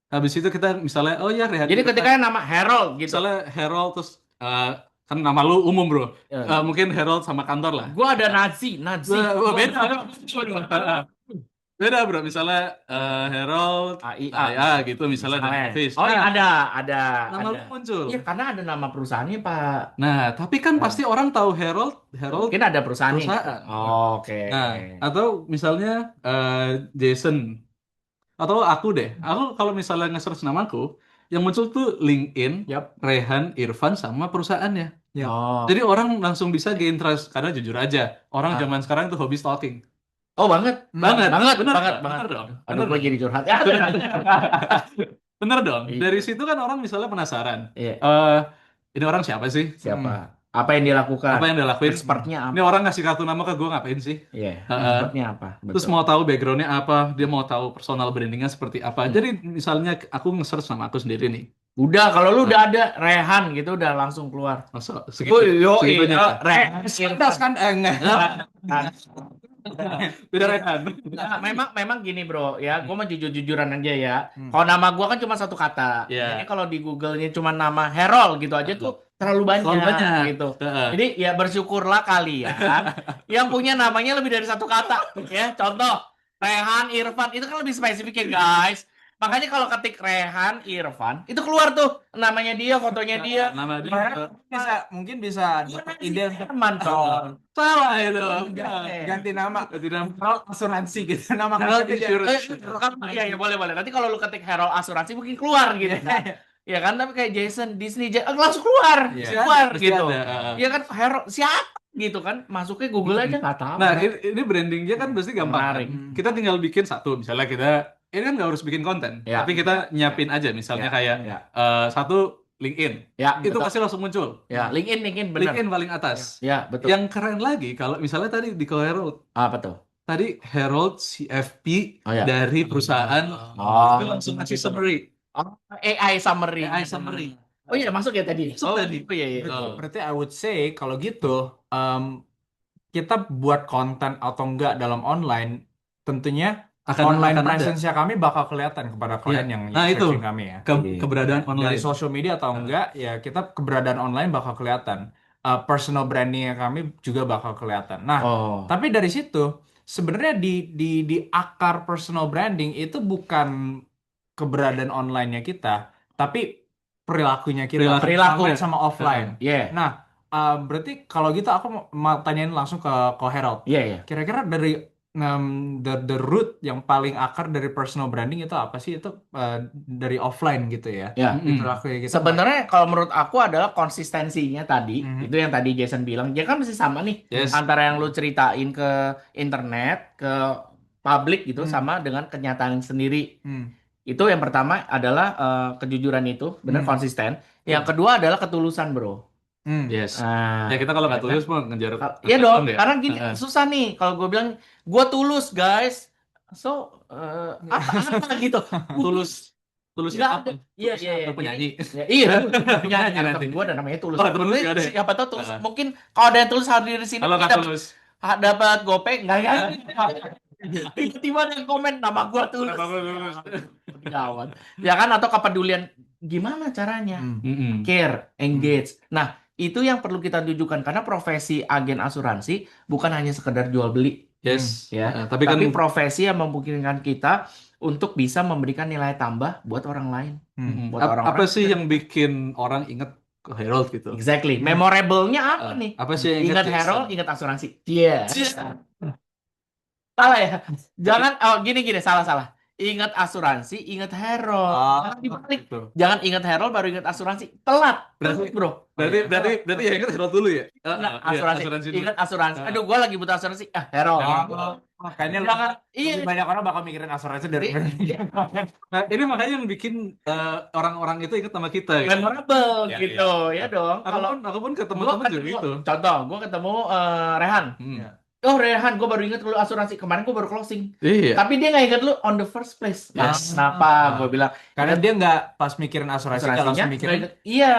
habis itu kita misalnya oh ya Rehan Jadi Irfan, ketika nama Harold gitu. misalnya Harold terus kan nama lu umum bro. Ya. Mungkin Harold sama kantor lah. Gua ada Nazi. Beda. Beda bro, misalnya Harold AIA. ya gitu misalnya dari Misalnya. office. Oh, ya Nah, ada. nama lu muncul. Iya, karena ada nama perusahaannya, Pak. Nah, tapi kan Nah. pasti orang tahu Harold Mungkin ada perusahaannya. perusahaan. Oke. Nah, atau misalnya Jason atau aku deh. Aku kalau misalnya nge-search namaku, yang muncul tuh LinkedIn, Yap. Rehan Irfan sama perusahaannya. Ya. Oh. Jadi orang langsung bisa gain trust karena jujur aja, orang zaman sekarang tuh hobi stalking. Oh, banget. Banget, Banget, bener, banget, bener banget. dong. Aduh, Bener gue dong. jadi curhat. Bener dong. Iya. Dari situ kan orang misalnya penasaran. Iya. Ini orang siapa sih? Siapa? Apa yang dilakukan? Apa yang dia lakuin? Expertnya apa? Ini orang ngasih kartu nama ke gue ngapain sih? Iya. Heeh. Expertnya apa? Terus Betul. mau tahu backgroundnya apa? Dia mau tahu personal brandingnya seperti apa? Jadi misalnya aku nge-search nama aku sendiri nih. Udah, kalau lu udah ada Rehan gitu, udah langsung keluar. Masa Oh, segitunya. Rehan. Pantas kan? Enggak. Beda Rehan. Nah, memang gini bro ya, gue mah jujur-jujuran aja ya. Kalau nama gue kan cuma satu kata. Iya. Jadi kalau di Google-nya cuma nama Harold gitu aja tuh terlalu banyak, Terlalu banyak. gitu. Heeh. Jadi ya bersyukurlah kalian yang punya namanya lebih dari satu kata ya. Contoh Rehan Irfan itu kan lebih spesifik ya guys. Makanya kalau ketik Rehan Irfan itu keluar tuh namanya dia, fotonya dia. Nama dia Mungkin bisa dapat ide untuk Teman dong. salah itu. ganti nama. Ganti nama. Harold Asuransi gitu nama Harold kerja dia. Insurance. Iya boleh. Nanti kalau lu ketik Harold Asuransi mungkin keluar gitu. Ya kan, tapi kayak Jason Disney langsung keluar, Iya. keluar Pasti gitu. ada. Iya kan, Harold siapa gitu kan, masuknya Google aja nggak tahu. Nah, ini brandingnya kan pasti gampang. Menarik. Kita tinggal bikin satu, misalnya kita ini kan nggak harus bikin konten, Ya. tapi kita nyiapin aja, misalnya kayak ya. satu LinkedIn, Ya, itu betul. pasti langsung muncul. Ya, LinkedIn benar. LinkedIn paling atas. Ya, betul. Yang keren lagi kalau misalnya tadi di Harold, Apa tuh? tadi Harold CFP Oh, ya. dari perusahaan, itu langsung ngasih summary. Oh, AI summary. AI summary. Oh iya, masuk ya tadi. Masuk tadi. Oh iya. Berarti I would say kalau gitu kita buat konten atau enggak dalam online tentunya online akan ada. presence-nya kami bakal kelihatan kepada klien yang Nah, itu. searching kami ya. Keberadaan online. Dari social media atau enggak ya kita keberadaan online bakal kelihatan. Personal branding kami juga bakal kelihatan. Nah, tapi dari situ sebenarnya di akar personal branding itu bukan keberadaan online-nya kita, tapi perilakunya kita, Perilaku online sama offline. Iya. Nah, berarti kalau gitu aku mau tanyain langsung ke Harold. Iya. Kira-kira dari the root yang paling akar dari personal branding itu apa sih? Itu dari offline gitu ya. Ya. Di perilaku kita. Sebenarnya kalau menurut aku adalah konsistensinya tadi, itu yang tadi Jason bilang, dia kan mesti sama nih antara yang lu ceritain ke internet, ke publik gitu, sama dengan kenyataan sendiri. Itu yang pertama adalah kejujuran itu, benar konsisten. Yang kedua adalah ketulusan, bro. Yes. Nah, Ya kita kalau nggak tulus mau ngejar. Iya dong, karena gini susah nih kalau gue bilang gue tulus guys, so apa gitu, Tulusnya nggak apa? ada. Iya. Penyanyi. Iya, penyanyi nanti. temen gue ada namanya tulus. Oh, tulus nggak ada. Siapa tahu tulus. Mungkin kalau ada yang tulus hadir di sini, Kalau nggak tulus. dapat gopek nggak ya? Tiba-tiba ada yang komen nama gue tulus. Gawat. Ya kan, atau kepedulian gimana caranya? Care, engage. Nah, itu yang perlu kita tujukan karena profesi agen asuransi bukan hanya sekedar jual beli. Yes. Ya. Tapi kan profesi yang memungkinkan kita untuk bisa memberikan nilai tambah buat orang lain. Buat orang-orang. apa sih yang bikin orang inget ke Harold gitu? Exactly. Memorable-nya apa nih? Apa sih yang Ingat Jason? Harold, ingat asuransi. Iya. Salah ya. Jangan, oh gini salah. Ingat asuransi, ingat Herald. Jangan dibalik. gitu. Jangan ingat Herald baru ingat asuransi. Telat, bro. Berarti ya ingat Herald dulu ya? Ingat Iya, asuransi, dulu. ingat asuransi. Aduh, gue lagi butuh asuransi. Herald. Makanya Jangan, iya. lebih banyak orang bakal mikirin asuransi dari Nah, ini makanya yang bikin orang-orang itu ingat sama kita. Gitu. Memorable Ya, gitu, ya dong. Aku pun ketemu Gua teman juga gitu. contoh, gue ketemu Rehan. Oh Rehan, gue baru ingat lu asuransi. Kemarin gue baru closing. Iya. Tapi dia nggak ingat lu on the first place. Yes. Kenapa? Gue bilang. karena dia nggak pas mikirin asuransi, kalau Asuransinya mikirin nggak ingat. Iya.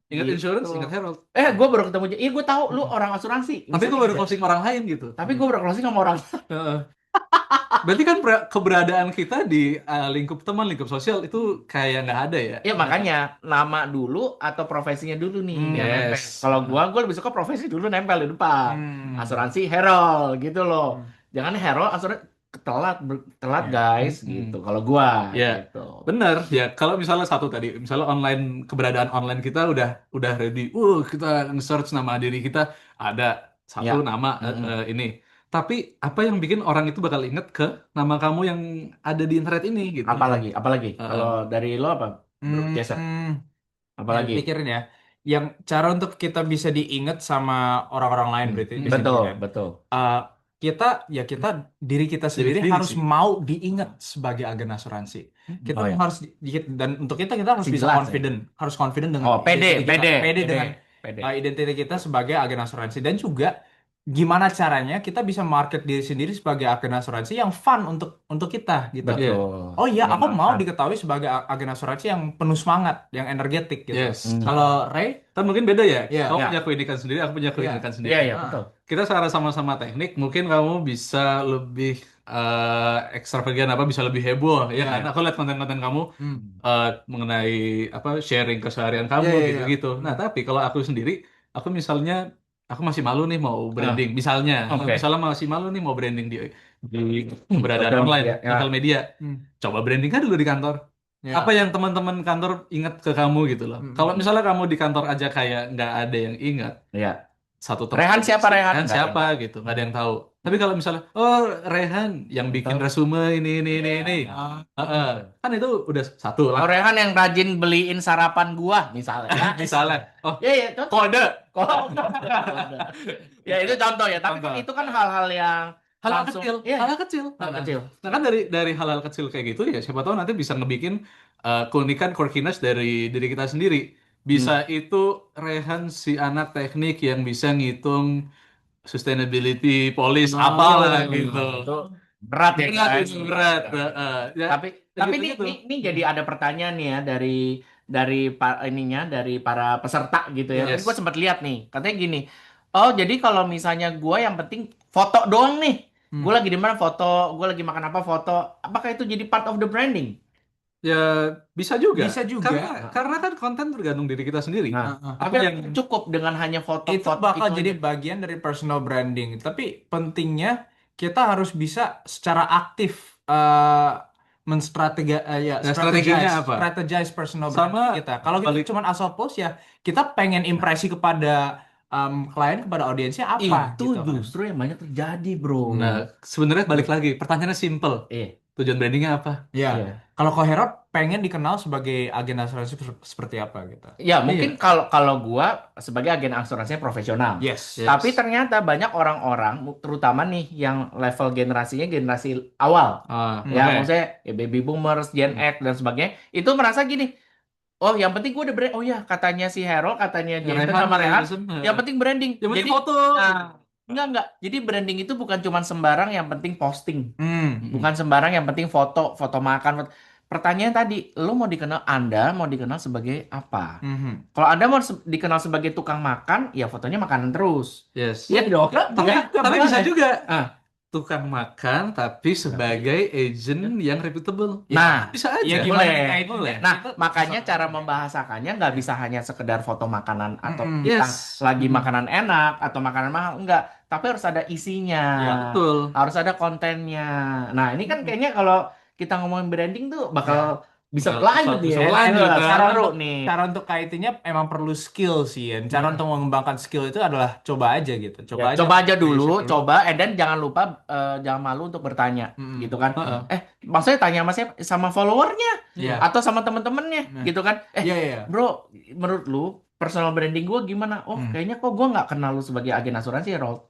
Ingat Gitu. insurance, ingat Herald. Gue baru ketemu dia. Iya, gue tahu lu orang asuransi. Tapi gue baru closing orang lain gitu. Tapi gue baru closing sama orang. Berarti kan keberadaan kita di lingkup teman, lingkup sosial itu kayak nggak ada ya? Ya makanya nama dulu atau profesinya dulu nih yang nempel. Yes. Kalau gue lebih suka profesi dulu nempel di depan. Asuransi Herald gitu loh. Jangan Herald asuransi telat guys gitu. Kalau gua Ya. gitu. Bener ya. Kalau misalnya satu tadi, misalnya keberadaan online kita udah ready. Kita nge-search nama diri kita ada satu nama ini. Tapi apa yang bikin orang itu bakal inget ke nama kamu yang ada di internet ini gitu? Apalagi? Kalau dari lo apa? Bro Jason? Apalagi? Pikirin ya, yang cara untuk kita bisa diingat sama orang-orang lain berarti di sini kan. Betul. Kita diri kita sendiri sendiri harus sih. mau diingat sebagai agen asuransi. Kita Oh, ya. harus dan untuk kita harus bisa Jelas, harus confident dengan pede dengan identitas kita sebagai agen asuransi, dan juga gimana caranya kita bisa market diri sendiri sebagai agen asuransi yang fun untuk kita gitu. Betul. Oh iya, aku mau Bermanfaat. diketahui sebagai agen asuransi yang penuh semangat, yang energetik gitu. Yes. Kalau Ray, Kan mungkin beda ya. Iya. Kamu Iya. punya keunikan sendiri, aku punya keunikan sendiri. Iya, betul. Kita secara sama-sama teknik, mungkin kamu bisa lebih ekstravagant, bisa lebih heboh ya kan? Aku lihat konten-konten kamu mengenai sharing keseharian kamu gitu-gitu. Nah, tapi kalau aku sendiri, aku misalnya aku masih malu nih mau branding. Misalnya masih malu nih mau branding di keberadaan Sosial online, media, ya. sosial media. Coba branding kan dulu di kantor. Ya. Apa yang teman-teman kantor ingat ke kamu gitu loh. Kalau misalnya kamu di kantor aja kayak nggak ada yang ingat, Iya. satu Rehan siapa, Rehan? Nggak siapa gitu, nggak ada yang tahu. Tapi kalau misalnya, Rehan yang bikin resume ini. Kan itu udah satu lah. Rehan yang rajin beliin sarapan gua misalnya. Misalnya, Iya, kode. Ya itu contoh ya, tapi kan itu kan hal-hal yang Hal langsung- kecil, Iya, hal kecil. hal kecil. Nah kan dari hal-hal kecil kayak gitu ya, siapa tahu nanti bisa ngebikin keunikan quirkiness dari diri kita sendiri. Bisa itu Rehan si anak teknik yang bisa ngitung sustainability policy apalah gitu. Itu berat ya guys. Itu berat. Ya, Tapi gitu-gitu. ini jadi ada pertanyaan nih ya dari para peserta gitu ya. Yes. Gue sempat lihat nih, katanya gini. Oh, jadi kalau misalnya gue yang penting foto doang nih. Gue lagi di mana foto, gue lagi makan apa foto. Apakah itu jadi part of the branding? Ya bisa juga. Bisa juga. Karena kan konten tergantung diri kita sendiri. Tapi yang cukup dengan hanya foto itu foto bakal itu jadi aja. bagian dari personal branding. Tapi pentingnya kita harus bisa secara aktif strateginya apa? strategize personal Sama branding kita. Kalau kita balik- cuma asal post ya, kita pengen impresi kepada klien, kepada audiensnya apa Itu gitu kan. justru yang banyak terjadi, bro. Nah, sebenarnya balik lagi, pertanyaannya simple. Iya. Tujuan brandingnya apa? Ya. Iya. Kalau Coherot pengen dikenal sebagai agen asuransi seperti apa gitu. Ya, mungkin kalau gua sebagai agen asuransinya profesional. Yes. Tapi ternyata banyak orang-orang, terutama nih yang level generasinya generasi awal, ya oke. maksudnya ya baby boomers, Gen X dan sebagainya, itu merasa gini, oh yang penting gue udah brand, oh ya katanya si Hero, katanya Jason sama Rehan, yang penting branding. Yang penting Jadi foto. enggak. Jadi branding itu bukan cuma sembarang yang penting posting, bukan sembarang yang penting foto makan. Pertanyaan tadi, Anda mau dikenal sebagai apa? Kalau Anda mau dikenal sebagai tukang makan, ya fotonya makanan terus. Yes. Iya dong. Tapi bisa juga. Tukang makan tapi sebagai agent yang reputable. Nah, bisa aja. Ya gimana boleh. kita boleh. Nah, makanya cara membahasakannya nggak bisa hanya sekedar foto makanan atau kita Yes. lagi makanan enak atau makanan mahal, enggak. Tapi harus ada isinya. Ya, betul. Harus ada kontennya. Nah, ini kan kayaknya kalau kita ngomongin branding tuh bakal bisa Bisa lanjut bisa ya. lanjut, Wah, kan? seru nih. Cara untuk kaitinnya emang perlu skill sih ya. Cara untuk mengembangkan skill itu adalah coba aja gitu. Ya, Coba aja coba aja dulu, research coba, and then jangan lupa jangan malu untuk bertanya, Mm-mm. gitu kan? Heeh. Maksudnya tanya sama siapa? Sama followernya Iya. atau sama temen-temennya, Nah. gitu kan? Iya, iya. Bro, menurut lu personal branding gue gimana? Oh, kayaknya kok gue nggak kenal lu sebagai agen asuransi ya, Rod.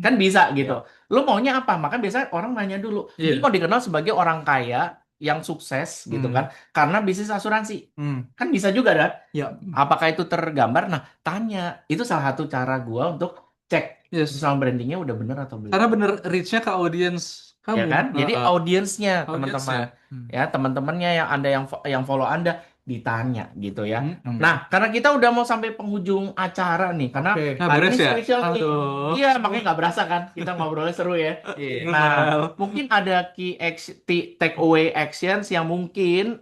Kan bisa gitu. Lu maunya apa? Maka biasanya orang nanya dulu. Dia Iya. mau dikenal sebagai orang kaya yang sukses, gitu kan? Karena bisnis asuransi. Kan bisa juga, kan? Ya. Apakah itu tergambar? Nah, tanya. Itu salah satu cara gua untuk cek Yes. personal brandingnya udah bener atau belum. Karena bener reach-nya ke audience Ya kamu. kan? Jadi Heeh. audiensnya, teman-teman. Audience-nya. Ya, teman-temannya yang Anda yang follow Anda ditanya gitu ya. Hmm. Nah, karena kita udah mau sampai penghujung acara nih, karena Oke. Nah, hari beres ini ya? spesial nih. Aduh. Iya, makanya nggak berasa kan kita ngobrolnya seru ya. Iya. Nah, mungkin ada take away actions yang mungkin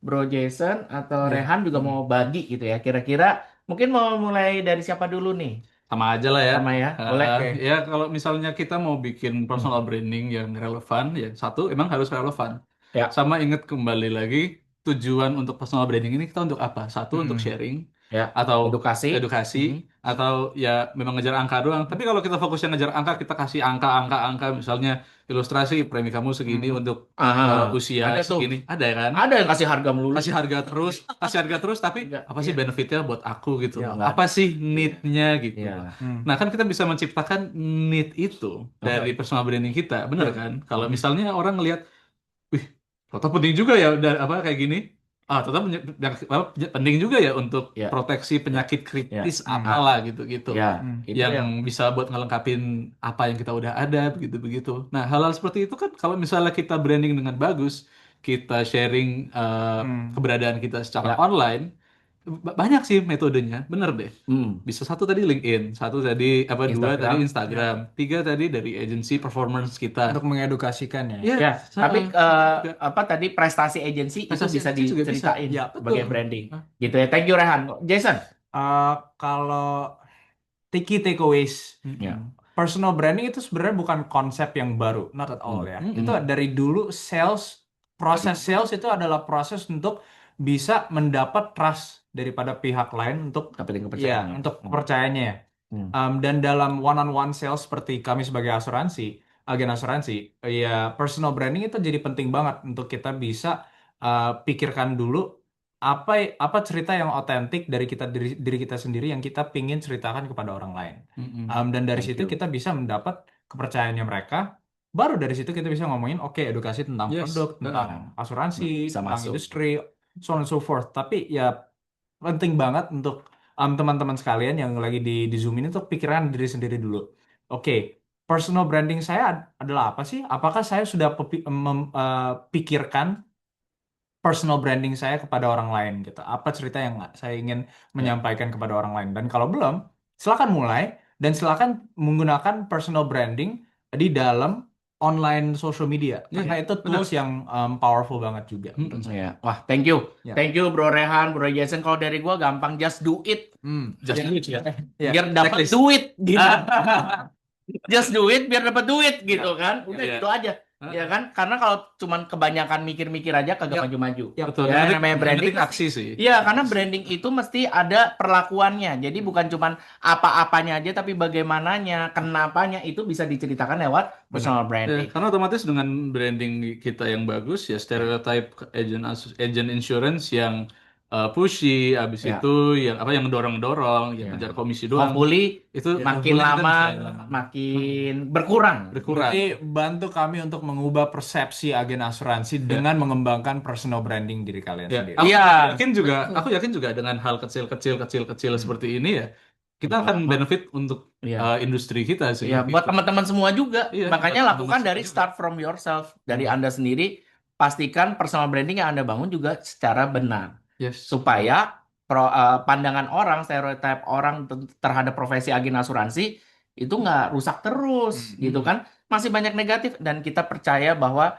Bro Jason atau Iya. Rehan juga mau bagi gitu ya. Kira-kira mungkin mau mulai dari siapa dulu nih? Sama aja lah ya. Sama ya, boleh. Oke. Ya kalau misalnya kita mau bikin personal branding yang relevan, ya satu emang harus relevan. Ya. Sama ingat kembali lagi tujuan untuk personal branding ini kita untuk apa? Satu untuk sharing Ya, atau edukasi. atau ya memang ngejar angka doang. Tapi kalau kita fokusnya ngejar angka, kita kasih angka misalnya ilustrasi premi kamu segini untuk usia Ada tuh. segini. Ada kan? Ada yang kasih harga melulu. Kasih harga terus tapi Enggak. apa sih benefitnya buat aku gitu? Ya, enggak Apa sih need-nya gitu? Iya. Nah, kan kita bisa menciptakan need itu dari personal branding kita, bener kan? Kalau misalnya orang ngelihat, wih, foto penting juga ya, udah apa kayak gini. Tetap penting juga ya untuk Ya. proteksi penyakit kritis Ya. apalah gitu-gitu. Ya, itu Yang bisa buat ngelengkapin apa yang kita udah ada begitu-begitu. Nah, hal-hal seperti itu kan kalau misalnya kita branding dengan bagus, kita sharing keberadaan kita secara online, banyak sih metodenya, bener deh. Bisa satu tadi LinkedIn, satu tadi dua Instagram. tadi Instagram, tiga tadi dari agency performance kita. Untuk mengedukasikan ya. Ya, tapi apa tadi prestasi agensi itu Prestasi bisa agensi juga bisa. diceritain Ya, betul. sebagai branding. Gitu ya. Thank you Rehan. Jason. Kalau key takeaways, Ya. personal branding itu sebenarnya bukan konsep yang baru, not at all ya. Itu dari dulu proses sales itu adalah proses untuk bisa mendapat trust daripada pihak lain untuk Dapetin ya, kepercayaan. untuk kepercayaannya. Dan dalam one-on-one sales seperti kami sebagai agen asuransi, ya personal branding itu jadi penting banget untuk kita bisa pikirkan dulu apa cerita yang otentik dari diri kita sendiri yang kita pingin ceritakan kepada orang lain. Dan dari situ kita bisa mendapat kepercayaannya mereka. Baru dari situ kita bisa ngomongin edukasi tentang produk, tentang asuransi, Bisa tentang masuk. industri, so on and so forth. Tapi ya penting banget untuk teman-teman sekalian yang lagi di Zoom ini untuk pikiran diri sendiri dulu. Personal branding saya adalah apa sih? Apakah saya sudah pikirkan personal branding saya kepada orang lain gitu? Apa cerita yang saya ingin menyampaikan kepada orang lain? Dan kalau belum, silakan mulai dan silakan menggunakan personal branding di dalam online social media. Karena itu tools yang powerful banget juga menurut saya. Wah, thank you. Ya. Thank you Bro Rehan, Bro Jason. Kalau dari gua gampang, just do it. Just do it ya. Biar dapat duit gitu. Just do it biar dapat duit gitu kan. Udah gitu aja. Ya kan? Karena kalau cuman kebanyakan mikir-mikir aja kagak maju-maju. Betul. Ya, Yang namanya branding penting aksi sih. Iya, karena branding itu mesti ada perlakuannya. Jadi bukan cuman apa-apanya aja, tapi bagaimananya, kenapanya itu bisa diceritakan lewat personal branding. Karena otomatis dengan branding kita yang bagus ya stereotype agent insurance yang pushy, abis itu yang dorong-dorong, yang ngejar komisi doang. Hopefully Itu makin lama makin berkurang. Jadi bantu kami untuk mengubah persepsi agen asuransi dengan mengembangkan personal branding diri kalian sendiri. Aku yakin juga dengan hal kecil seperti ini ya, kita akan benefit untuk industri kita sih. Iya, buat teman-teman semua juga. Iya, Makanya buat lakukan teman-teman dari semua start from yourself, dari Anda sendiri. Pastikan personal branding yang Anda bangun juga secara benar. Yes. Supaya pandangan orang, stereotip orang terhadap profesi agen asuransi itu nggak rusak terus, gitu kan? Masih banyak negatif dan kita percaya bahwa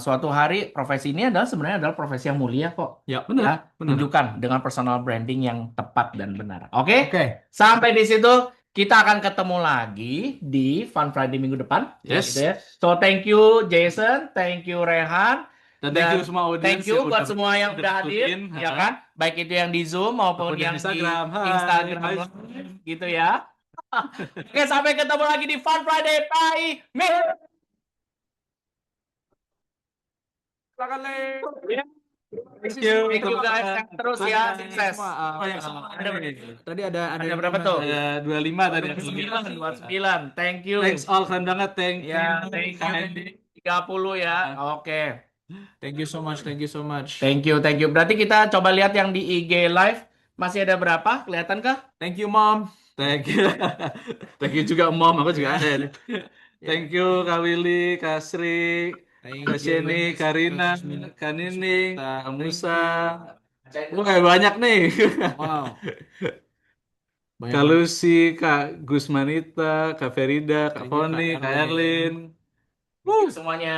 suatu hari profesi ini sebenarnya adalah profesi yang mulia kok. Ya, benar. Tunjukkan dengan personal branding yang tepat dan benar. Oke? Oke. Sampai di situ kita akan ketemu lagi di Fun Friday minggu depan. Yes. Gitu ya. So thank you Jason, thank you Rehan. Dan thank you Dan semua audiens thank you yang buat udah semua yang udah hadir, ikutin. ya kan? Baik itu yang di Zoom maupun Maupun yang yang di Instagram. Hai. Instagram Hai. Live, gitu ya. Oke, sampai ketemu lagi di Fun Friday. Bye. Silakan, Le. Ya. Thank you. Thank you guys. teman-teman. Terus Tadi ya, ada ini sukses. semua, Oh, yang tadi ada Ada yang berapa komen tuh? tadi. Ada 25 tadi. 29, 29. Thank you. Thanks all, keren banget. Thank Ya, you. thank you. 30 ya. Oke. Thank you so much, thank you so much. Thank you, thank you. Berarti kita coba lihat yang di IG Live. Masih ada berapa? Kelihatan kah? Thank you, Mom. Thank you. Thank you juga Mom, aku juga ada. Thank you Kak Willy, Kak Sri, Thank Kak you. Sheni, Kak Rina, Kak Nining, Kak Kak Musa. Musa. Wah, banyak nih. Wow. Banyak Kak banget. Lucy, Kak Gusmanita, Kak Ferida, Kak Thank you, Kak Foni, Kak Erlin. Erlin. Thank you semuanya.